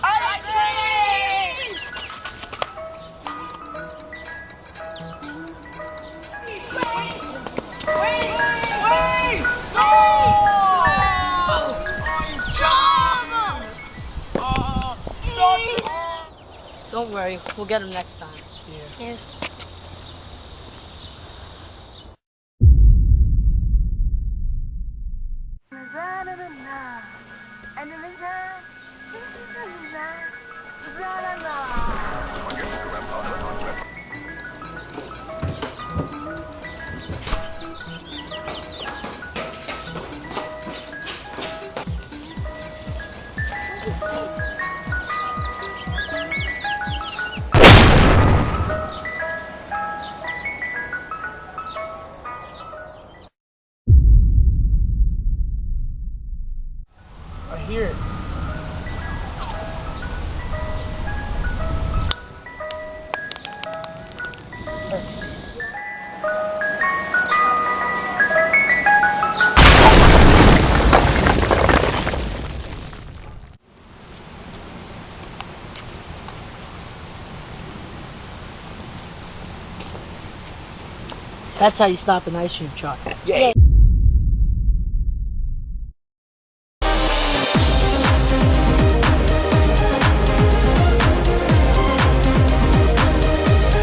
Ice cream! Wait! Don't worry, we'll get him next time. Yeah. I hear it. That's how you stop an ice cream truck. Yeah.